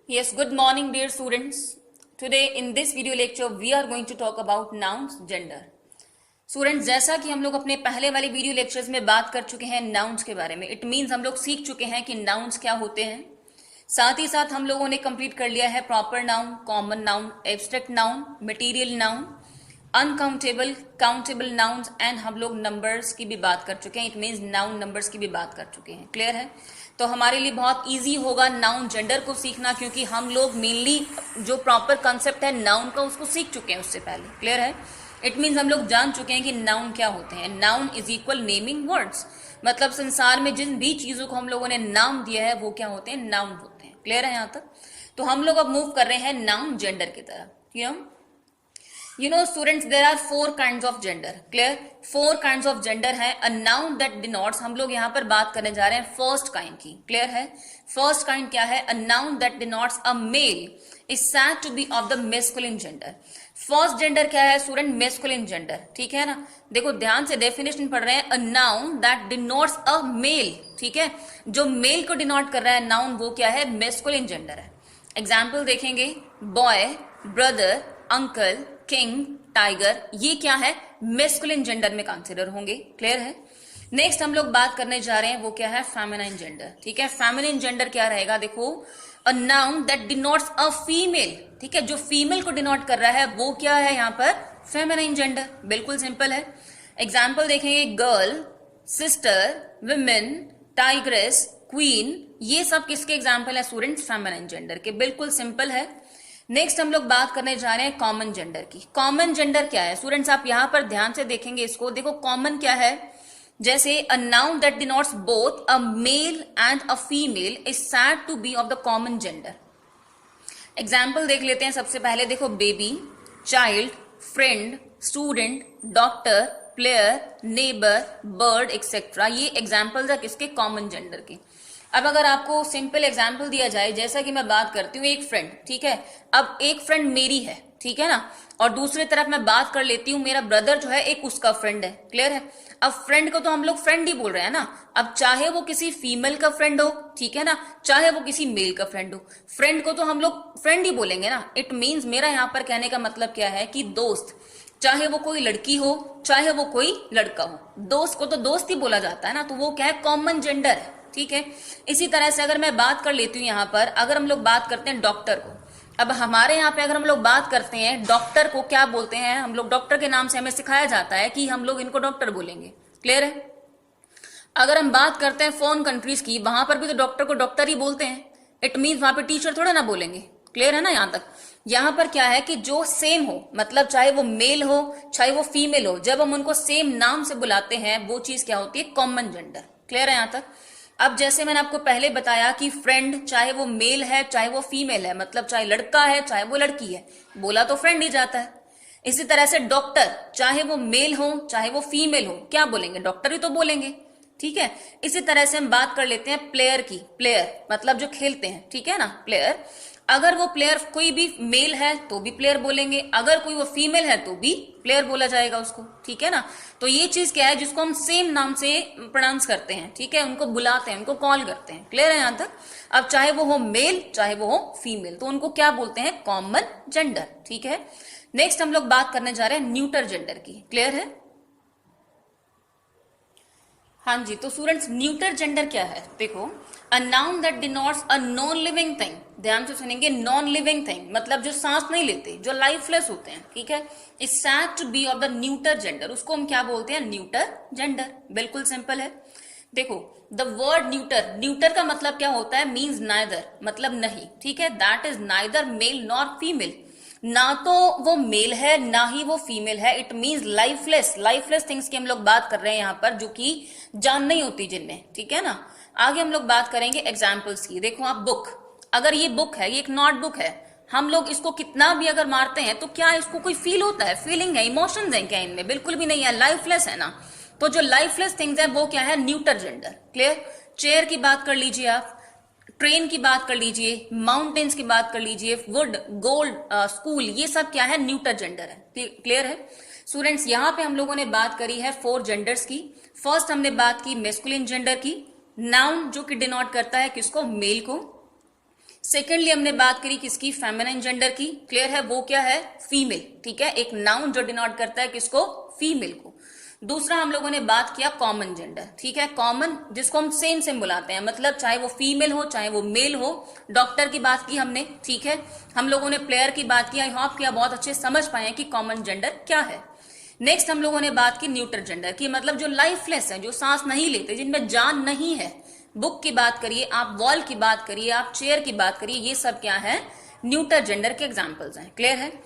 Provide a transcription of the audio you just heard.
Yes, good morning, dear students. Today in this video lecture, we are going to talk about nouns, gender. Students, जैसा कि हम लोग अपने पहले वाले वीडियो लेक्चर्स में बात कर चुके हैं नाउन्स के बारे में, इट मीन्स हम लोग सीख चुके हैं कि नाउन्स क्या होते हैं। साथ ही साथ हम लोगों ने कंप्लीट कर लिया है proper noun, common noun, abstract noun, material noun, uncountable, countable nouns and हम लोग नंबर्स की भी बात कर चुके हैं। इट मीन्स नाउन नंबर्स की भी बात कर चुके हैं। क्लियर है? तो हमारे लिए बहुत इजी होगा नाउन जेंडर को सीखना, क्योंकि हम लोग मेनली जो प्रॉपर कंसेप्ट है नाउन का उसको सीख चुके हैं उससे पहले। क्लियर है? इट मीन्स हम लोग जान चुके हैं कि नाउन क्या होते हैं। Noun is equal naming words, मतलब संसार में जिन भी चीजों को हम लोगों ने नाम दिया है वो क्या होते हैं? नाउन होते हैं। क्लियर है यहाँ तक? तो हम लोग अब मूव कर रहे हैं नाउन जेंडर की तरफ। You know students, there are 4 kinds of gender. Clear? 4 kinds of gender है। A noun that denotes, हम लोग यहाँ पर बात करने जा रहे हैं फर्स्ट काइंड की। क्लियर है? फर्स्ट काइंड क्या है? A noun that denotes a male is said to be of the masculine gender. First gender क्या है स्टूडेंट? Masculine gender. ठीक है ना? देखो ध्यान से डेफिनेशन पढ़ रहे हैं। A noun that denotes a male. ठीक है? जो मेल को डिनोट कर रहा है नाउन वो क्या है? मेस्कुलिन जेंडर है। एग्जाम्पल देखेंगे, boy, brother, uncle, king, tiger, ये क्या है? मेस्कुलिन जेंडर में कंसिडर होंगे। क्लियर है? नेक्स्ट हम लोग बात करने जा रहे हैं वो क्या है? Feminine gender. ठीक है? फेमिनाइन जेंडर क्या रहेगा? देखो, अ noun that denotes a female. ठीक है? जो फीमेल को डिनोट कर रहा है वो क्या है यहाँ पर? Feminine gender. बिल्कुल सिंपल है। एग्जाम्पल देखेंगे, girl, sister, women, tigress, queen, ये सब किसके एग्जाम्पल है स्टूडेंट्स? फेमिनाइन जेंडर के। बिल्कुल सिंपल है। नेक्स्ट हम लोग बात करने जा रहे हैं कॉमन जेंडर की। कॉमन जेंडर क्या है स्टूडेंट्स? आप यहां पर ध्यान से देखेंगे इसको। देखो कॉमन क्या है? जैसे a noun that denotes both a male and a female is said to be of the common gender. Example देख लेते हैं। सबसे पहले देखो, baby, child, friend, student, doctor, player, neighbour, bird etcetera, ये एग्जाम्पल्स है किसके? कॉमन जेंडर के। अब अगर आपको सिंपल एग्जाम्पल दिया जाए, जैसा कि मैं बात करती हूँ एक फ्रेंड, ठीक है? अब एक फ्रेंड मेरी है, ठीक है ना, और दूसरी तरफ मैं बात कर लेती हूँ मेरा ब्रदर जो है एक उसका फ्रेंड है। क्लियर है? अब फ्रेंड को तो हम लोग फ्रेंड ही बोल रहे हैं ना। अब चाहे वो किसी फीमेल का फ्रेंड हो, ठीक है ना, चाहे वो किसी मेल का फ्रेंड हो, फ्रेंड को तो हम लोग फ्रेंड ही बोलेंगे ना। इट मीन्स मेरा यहाँ पर कहने का मतलब क्या है कि दोस्त, चाहे वो कोई लड़की हो चाहे वो कोई लड़का हो, दोस्त को तो दोस्त ही बोला जाता है ना। तो वो क्या है? कॉमन जेंडर है। ठीक है? इसी तरह से अगर मैं बात कर लेती हूँ यहाँ पर, अगर हम लोग बात करते हैं डॉक्टर को, अब हमारे यहाँ पे अगर हम लोग बात करते हैं डॉक्टर को क्या बोलते हैं हम लोग? डॉक्टर के नाम से हमें सिखाया जाता है कि हम लोग इनको डॉक्टर बोलेंगे। क्लियर है? अगर हम बात करते हैं फॉरेन कंट्रीज की, वहां पर भी तो डॉक्टर को डॉक्टर ही बोलते हैं। इट मीन्स वहां पे टीचर थोड़ा ना बोलेंगे। क्लियर है ना यहाँ तक? यहाँ पर क्या है कि जो सेम हो, मतलब चाहे वो मेल हो चाहे वो फीमेल हो, जब हम उनको सेम नाम से बुलाते हैं वो चीज क्या होती है? Common gender. क्लियर है यहाँ तक? अब जैसे मैंने आपको पहले बताया कि फ्रेंड चाहे वो मेल है चाहे वो फीमेल है, मतलब चाहे लड़का है चाहे वो लड़की है, बोला तो फ्रेंड ही जाता है। इसी तरह से डॉक्टर, चाहे वो मेल हो चाहे वो फीमेल हो, क्या बोलेंगे? डॉक्टर ही तो बोलेंगे। ठीक है? इसी तरह से हम बात कर लेते हैं प्लेयर की। प्लेयर मतलब जो खेलते हैं, ठीक है ना, प्लेयर। अगर वो प्लेयर कोई भी मेल है तो भी प्लेयर बोलेंगे, अगर कोई वो फीमेल है तो भी प्लेयर बोला जाएगा उसको। ठीक है ना? तो ये चीज क्या है जिसको हम सेम नाम से प्रोनाउंस करते हैं, ठीक है, उनको बुलाते हैं, उनको कॉल करते हैं। क्लियर है यहां तक? अब चाहे वो हो मेल चाहे वो हो फीमेल, तो उनको क्या बोलते हैं? Common gender. ठीक है? नेक्स्ट हम लोग बात करने जा रहे हैं न्यूटर जेंडर की। क्लियर है? हाँ जी, तो स्टूडेंट्स न्यूटर जेंडर क्या है? देखो, अ noun that denotes a non living thing, ध्यान से सुनेंगे, नॉन लिविंग थिंग मतलब जो सांस नहीं लेते, जो लाइफलेस होते हैं, ठीक है, is said to be of the neuter gender, उसको हम क्या बोलते हैं? Neuter gender. बिल्कुल सिंपल है। देखो, द वर्ड न्यूटर, न्यूटर का मतलब क्या होता है? मीन्स नाइदर, मतलब नहीं। ठीक है? That is neither male nor female, ना तो वो मेल है ना ही वो फीमेल है। It means lifeless, lifeless things की हम लोग बात कर रहे हैं यहाँ पर, जो कि जान नहीं होती जिनमें। ठीक है ना? आगे हम लोग बात करेंगे एग्जाम्पल्स की। देखो आप, बुक, अगर ये बुक है, ये एक नोटबुक है, हम लोग इसको कितना भी अगर मारते हैं तो क्या इसको कोई फील होता है? फीलिंग है, इमोशंस है क्या इनमें? बिल्कुल भी नहीं है, लाइफलेस है ना। तो जो लाइफलेस थिंग्स है वो क्या है? Neuter gender. क्लियर? चेयर की बात कर लीजिए आप, ट्रेन की बात कर लीजिए, माउंटेन्स की बात कर लीजिए, वुड, गोल्ड, स्कूल, ये सब क्या है? न्यूटर जेंडर है। क्लियर है? स्टूडेंट्स, यहाँ पे हम लोगों ने बात करी है 4 जेंडर्स की। फर्स्ट हमने बात की मेस्कुलिन जेंडर की, नाउन जो कि डिनोट करता है किसको? मेल को। सेकेंडली हमने बात करी किसकी, फेमिनिन जेंडर की, क्लियर है, वो क्या है, फीमेल, ठीक है, एक नाउन जो डिनोट करता है किसको, फीमेल को। दूसरा हम लोगों ने बात किया कॉमन जेंडर, ठीक है, कॉमन जिसको हम सेम सेम बुलाते हैं, मतलब चाहे वो फीमेल हो चाहे वो मेल हो। डॉक्टर की बात की हमने, ठीक है, हम लोगों ने प्लेयर की बात की। आई होप कि आप बहुत अच्छे समझ पाए कि कॉमन जेंडर क्या है। नेक्स्ट हम लोगों ने बात की न्यूटर जेंडर की, मतलब जो लाइफलेस है, जो सांस नहीं लेते, जिनमें जान नहीं है। बुक की बात करिए आप, वॉल की बात करिए आप, चेयर की बात करिए, ये सब क्या है, न्यूटर जेंडर के एग्जाम्पल्स हैं, क्लियर है।